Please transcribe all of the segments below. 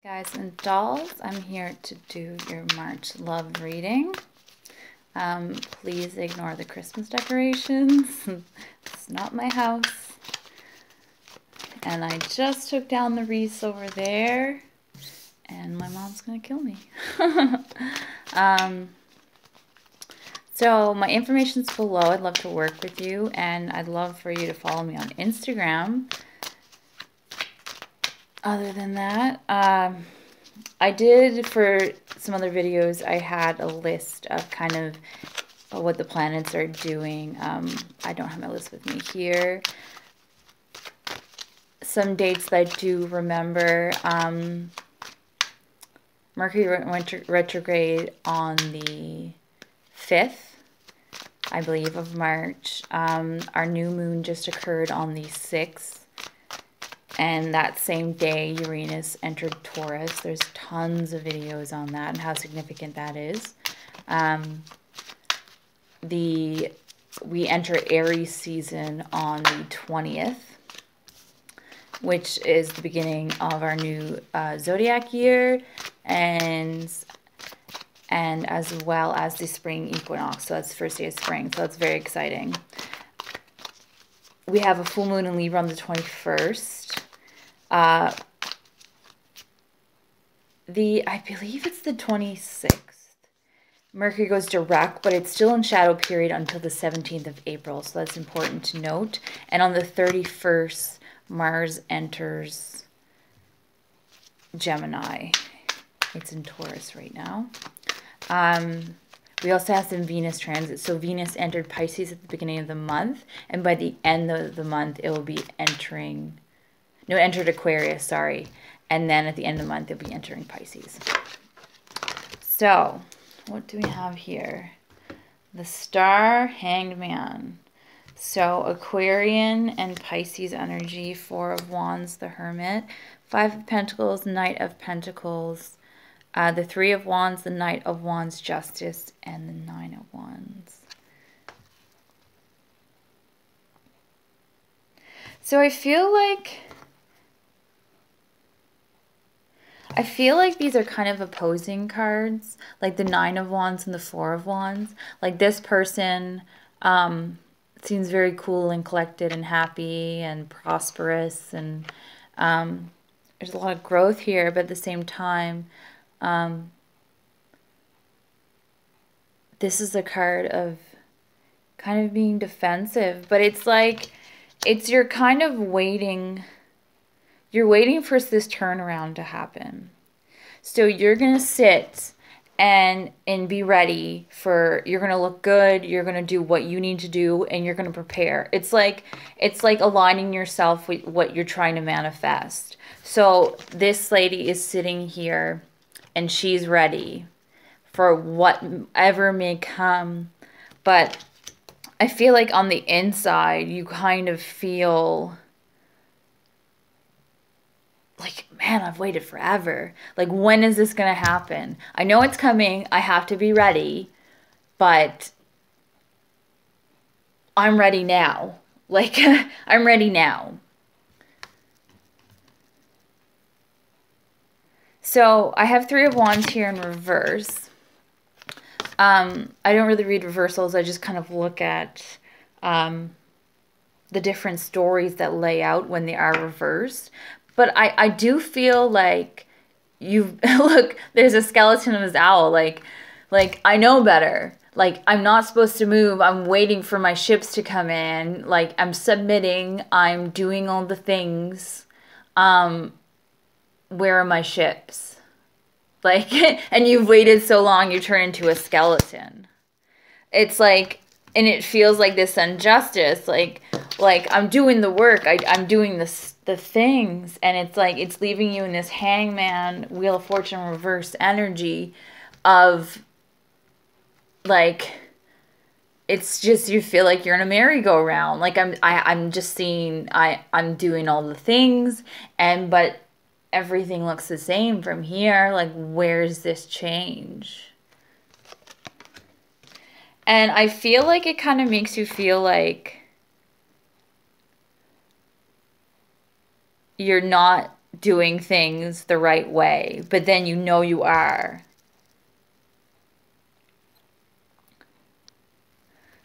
Guys and dolls, I'm here to do your March love reading. Please ignore the Christmas decorations. It's not my house. And I just took down the wreaths over there, and my mom's gonna kill me. So my information's below. I'd love to work with you, and I'd love for you to follow me on Instagram. Other than that, I did, for some other videos, I had a list of kind of what the planets are doing. I don't have my list with me here. Some dates that I do remember. Mercury went retrograde on the 5th, I believe, of March. Our new moon just occurred on the 6th. And that same day, Uranus entered Taurus. There's tons of videos on that and how significant that is. We enter Aries season on the 20th, which is the beginning of our new zodiac year, and as well as the spring equinox. So that's the first day of spring. So that's very exciting. We have a full moon in Libra on the 21st. I believe it's the 26th. Mercury goes direct, but it's still in shadow period until the 17th of April. So that's important to note. And on the 31st, Mars enters Gemini. It's in Taurus right now. We also have some Venus transits. So Venus entered Pisces at the beginning of the month, and by the end of the month, it will be entered Aquarius, sorry. And then at the end of the month, it'll be entering Pisces. So, what do we have here? The Star, Hanged Man. So, Aquarian and Pisces energy, 4 of Wands, the Hermit, 5 of Pentacles, Knight of Pentacles, the 3 of Wands, the Knight of Wands, Justice, and the 9 of Wands. So I feel like these are kind of opposing cards, like the 9 of Wands and the 4 of Wands. Like this person seems very cool and collected and happy and prosperous, and there's a lot of growth here, but at the same time, this is a card of kind of being defensive, but it's like, you're kind of waiting. You're waiting for this turnaround to happen. So you're going to sit and be ready for, you're going to look good, you're going to do what you need to do, and you're going to prepare. It's like aligning yourself with what you're trying to manifest. So this lady is sitting here and she's ready for whatever may come. But I feel like on the inside, you kind of feel like, man, I've waited forever. Like, when is this going to happen? I know it's coming. I have to be ready. But I'm ready now. Like, I'm ready now. So, I have 3 of Wands here in reverse. I don't really read reversals. I just kind of look at the different stories that lay out when they are reversed. But I do feel like look, there's a skeleton of his owl. Like I know better. Like, I'm not supposed to move. I'm waiting for my ships to come in. Like, I'm submitting. I'm doing all the things. Where are my ships? Like, and you've waited so long, you turn into a skeleton. It's like, and it feels like this injustice. Like I'm doing the work. I'm doing the things, and it's like it's leaving you in this hangman, Wheel of Fortune reverse energy of, like, it's just, you feel like you're in a merry-go-round. Like, I'm just seeing, I'm doing all the things, but everything looks the same from here. Like, where's this change? And I feel like it kind of makes you feel like you're not doing things the right way, but then you know you are.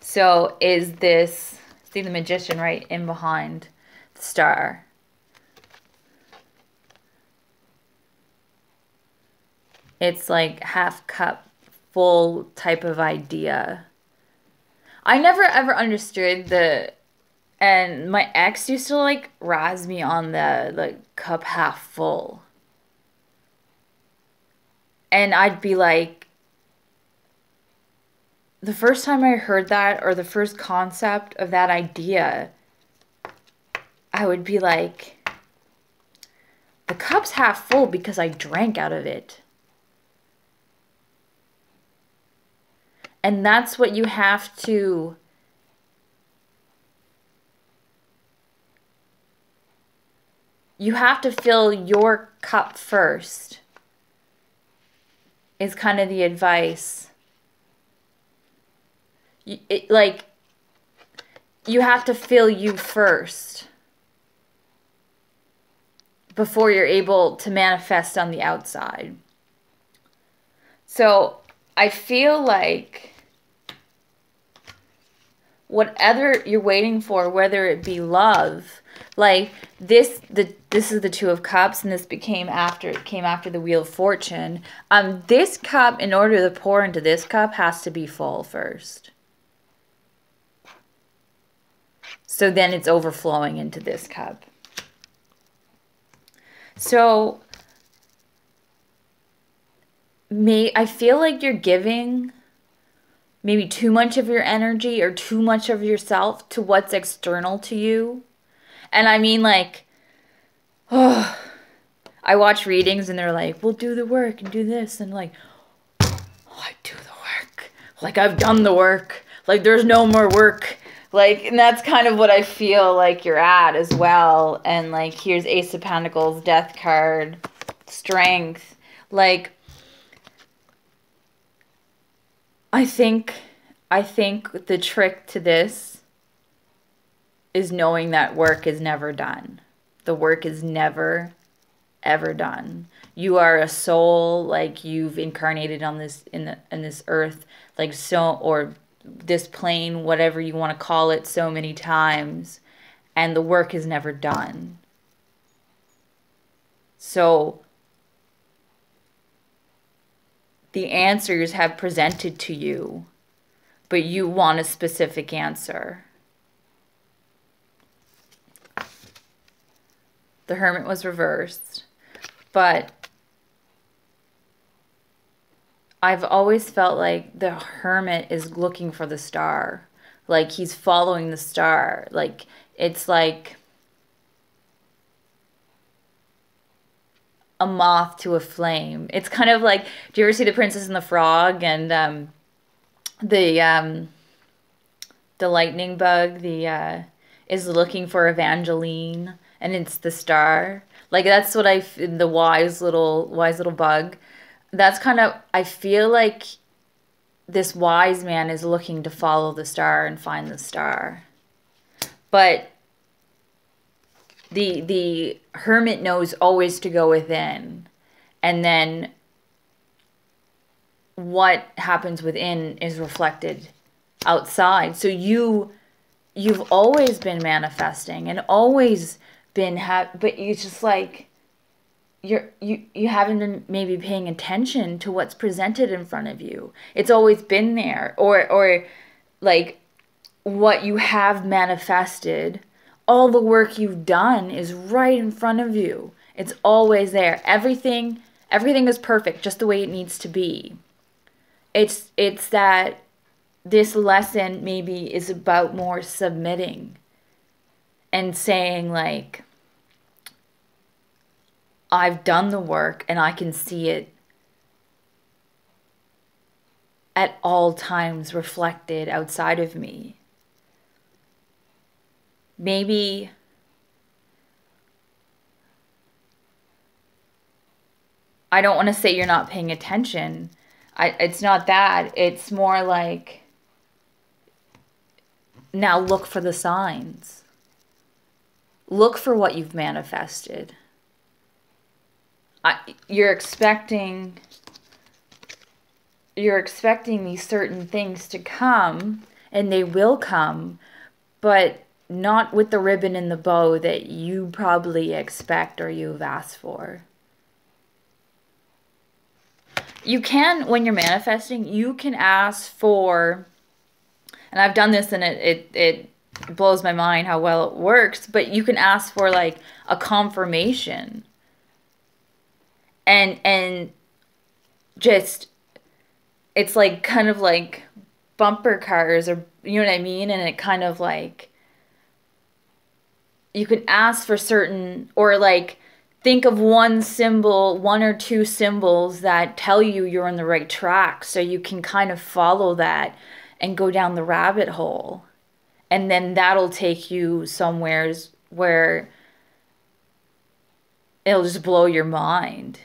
So is this, see the Magician right in behind the Star. It's like half cup full type of idea. I never ever understood and my ex used to like razz me on the like cup half full. And I'd be like, the first time I heard that, or the first concept of that idea, I would be like, the cup's half full because I drank out of it. And that's what you have to fill your cup first, is kind of the advice. You have to fill you first before you're able to manifest on the outside. So I feel like whatever you're waiting for, whether it be love, like this is the Two of Cups, and this came after the Wheel of Fortune. This cup, in order to pour into this cup, has to be full first. So then it's overflowing into this cup. So I feel like you're giving maybe too much of your energy or too much of yourself to what's external to you. And I mean, like, oh, I watch readings and they're like, we'll do the work and do this. And like, oh, I do the work. Like, I've done the work. Like, there's no more work. Like, and that's kind of what I feel like you're at as well. And like, here's Ace of Pentacles, Death card, Strength. Like, I think the trick to this is knowing that work is never done. The work is never, ever done. You are a soul, like you've incarnated on this in this earth, like so, or this plane, whatever you want to call it, so many times, and the work is never done. So the answers have presented to you, but you want a specific answer. The Hermit was reversed, but I've always felt like the Hermit is looking for the star. Like he's following the star. Like it's like a moth to a flame. It's kind of like, do you ever see The Princess and the Frog and the lightning bug is looking for Evangeline, and it's the star. Like that's what the wise little bug. That's kind of, I feel like this wise man is looking to follow the star and find the star. But the hermit knows always to go within, and then what happens within is reflected outside. So you've always been manifesting and always been but you just like you haven't been maybe paying attention to what's presented in front of you. It's always been there, or like what you have manifested. All the work you've done is right in front of you. It's always there. Everything is perfect, just the way it needs to be. It's that this lesson maybe is about more submitting and saying like, I've done the work and I can see it at all times reflected outside of me. Maybe I don't want to say you're not paying attention. It's not that. It's more like, now look for the signs. Look for what you've manifested. you're expecting these certain things to come, and they will come, but not with the ribbon and the bow that you probably expect or you've asked for. You can, when you're manifesting, you can ask for, and I've done this and it blows my mind how well it works, but you can ask for like a confirmation. And just, it's like kind of like bumper cars, or you know what I mean? And it kind of like, you can ask for certain, or like think of one symbol, one or two symbols that tell you you're on the right track, so you can kind of follow that and go down the rabbit hole. And then that'll take you somewheres where it'll just blow your mind.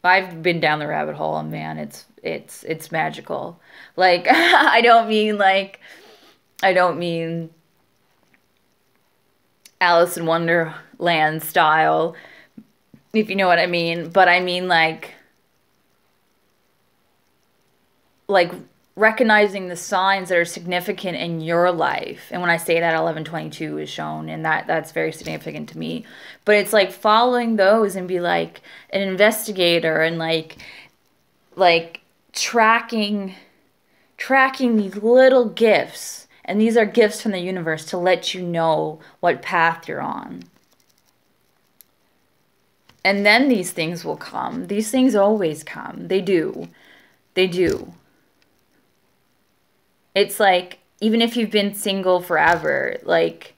I've been down the rabbit hole, and man, it's magical. Like, I don't mean Alice in Wonderland style, if you know what I mean, but I mean like recognizing the signs that are significant in your life. And when I say that, 1122 is shown, and that's very significant to me. But it's like following those and be like an investigator, and like tracking these little gifts. And these are gifts from the universe to let you know what path you're on. And then these things will come. These things always come. They do. They do. It's like, even if you've been single forever, like,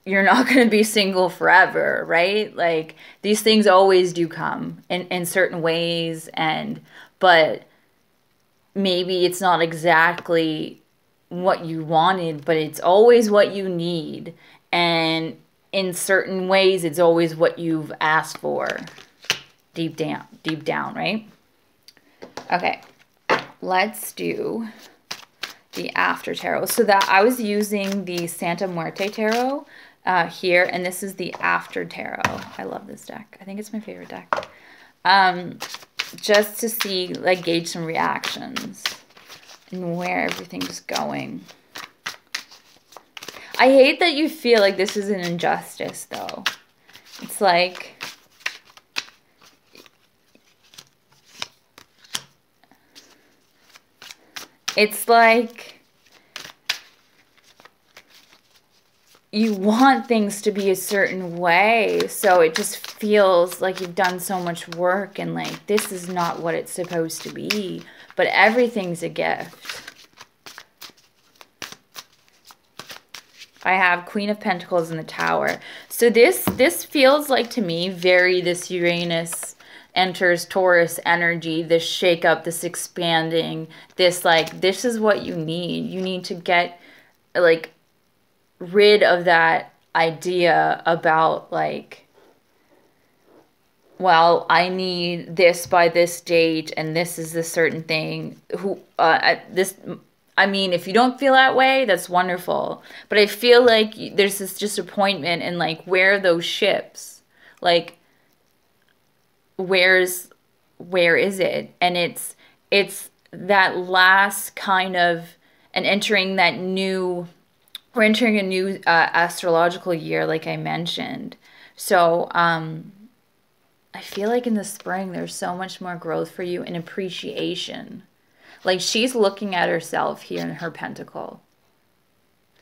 you're not going to be single forever, right? Like, these things always do come in certain ways, but maybe it's not exactly what you wanted, but it's always what you need. And in certain ways, it's always what you've asked for. Deep down, right? Okay, let's do the After Tarot. So that I was using the Santa Muerte Tarot here, and this is the After Tarot. I love this deck. I think it's my favorite deck. Just to see, like, gauge some reactions and where everything's going. I hate that you feel like this is an injustice, though. It's like, you want things to be a certain way, so it just feels like you've done so much work, and like, this is not what it's supposed to be, but everything's a gift. I have Queen of Pentacles in the Tower. So this feels like, to me, very this Uranus enters Taurus energy, this shake up, this expanding, this like, this is what you need. You need to get like rid of that idea about like, well, I need this by this date, and this is the certain thing. I mean, if you don't feel that way, that's wonderful. But I feel like there's this disappointment in like, where are those ships? Like, where is it? And it's that last kind of, and entering that new, we're entering a new astrological year, like I mentioned. So I feel like in the spring, there's so much more growth for you and appreciation. Like, she's looking at herself here in her pentacle.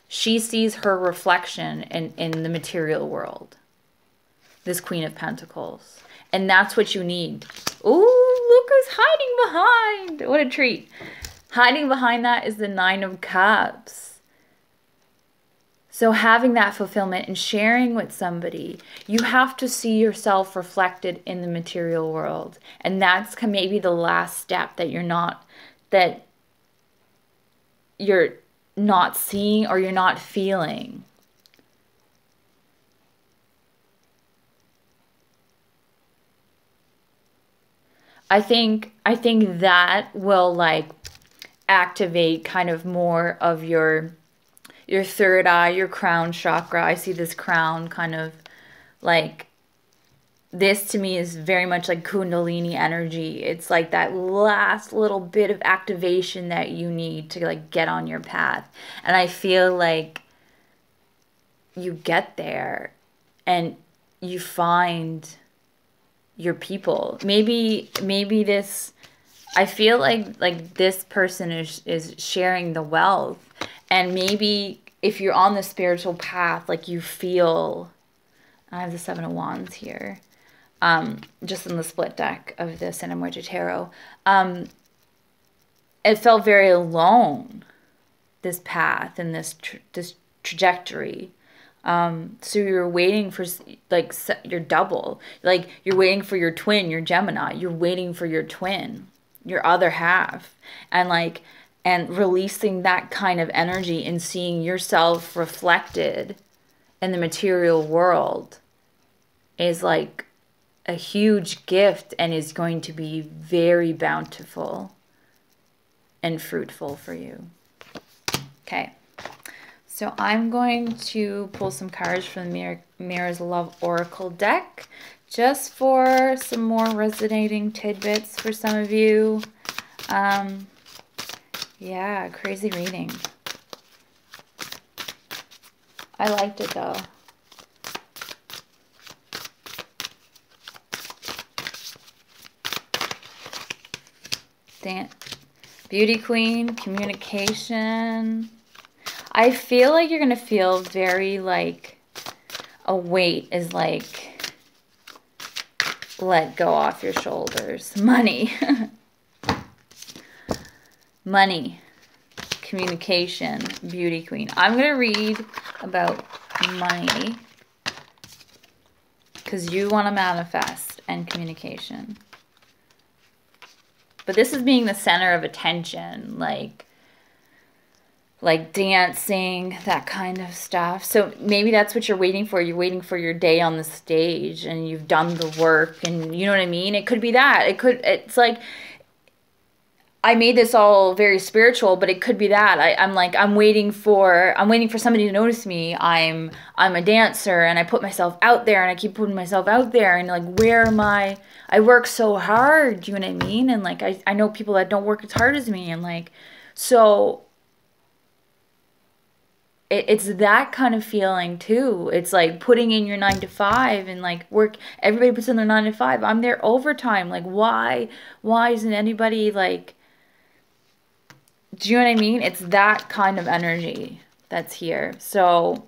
She sees her reflection in the material world. This Queen of Pentacles. And that's what you need. Ooh, look who's hiding behind. What a treat. Hiding behind that is the Nine of Cups. So having that fulfillment and sharing with somebody, you have to see yourself reflected in the material world. And that's maybe the last step that you're not seeing or you're not feeling. I think that will like activate kind of more of your third eye, your crown chakra. I see this crown kind of like this to me is very much like Kundalini energy. It's like that last little bit of activation that you need to like get on your path. And I feel like you get there and you find your people. Maybe this, I feel like this person is sharing the wealth. And maybe if you're on the spiritual path, like you feel, I have the Seven of Wands here. Just in the split deck of the San Muerto Tarot. It felt very alone, this path and this trajectory. So you're waiting for like your double, like you're waiting for your twin, your Gemini. You're waiting for your twin, your other half, and releasing that kind of energy and seeing yourself reflected in the material world is like a huge gift and is going to be very bountiful and fruitful for you. Okay. So I'm going to pull some cards from the Mirror's Love Oracle deck just for some more resonating tidbits for some of you. Yeah, crazy reading. I liked it though. Beauty Queen, communication. I feel like you're going to feel very like a weight is like let go off your shoulders. Money. Money. Communication. Beauty Queen. I'm going to read about money because you want to manifest and communication. But this is being the center of attention, like dancing, that kind of stuff. So maybe that's what you're waiting for. You're waiting for your day on the stage and you've done the work and you know what I mean? It could be that. It's like, I made this all very spiritual, but it could be that. I'm waiting for somebody to notice me. I'm a dancer and I put myself out there and I keep putting myself out there and like, where am I? I work so hard, you know what I mean? And like, I know people that don't work as hard as me and like, so it's that kind of feeling too. It's like putting in your 9 to 5 and like work. Everybody puts in their 9 to 5. I'm there overtime. Like why isn't anybody like, do you know what I mean? It's that kind of energy that's here. So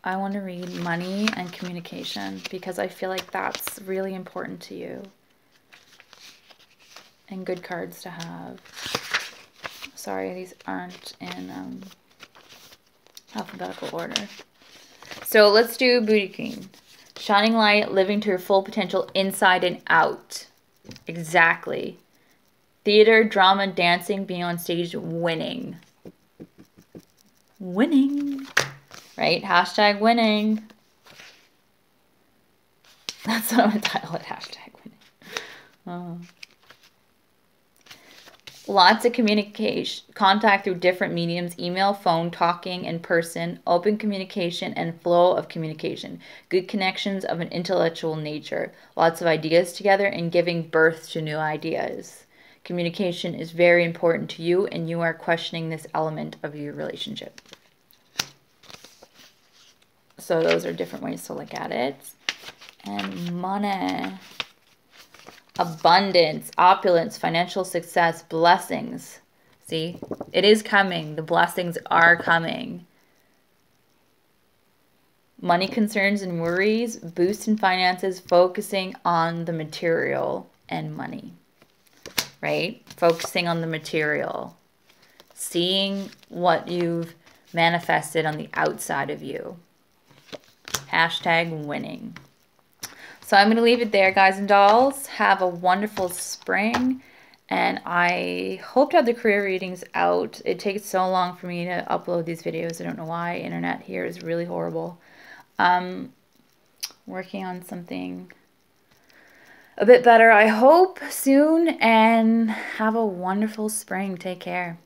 I want to read money and communication because I feel like that's really important to you. And good cards to have. Sorry, these aren't in alphabetical order. So let's do Beauty Queen. Shining light, living to your full potential inside and out. Exactly. Theater, drama, dancing, being on stage, winning. Winning. Right? Hashtag winning. That's what I'm going to title it. Hashtag winning. Lots of communication, contact through different mediums, email, phone, talking, in person, open communication, and flow of communication. Good connections of an intellectual nature. Lots of ideas together and giving birth to new ideas. Communication is very important to you and you are questioning this element of your relationship. So those are different ways to look at it. And money. Abundance, opulence, financial success, blessings. See, it is coming. The blessings are coming. Money concerns and worries, boost in finances, focusing on the material and money. Right? Focusing on the material. Seeing what you've manifested on the outside of you. Hashtag winning. So I'm going to leave it there, guys and dolls. Have a wonderful spring. And I hope to have the career readings out. It takes so long for me to upload these videos. I don't know why. Internet here is really horrible. Working on something a bit better, I hope, soon. And have a wonderful spring. Take care.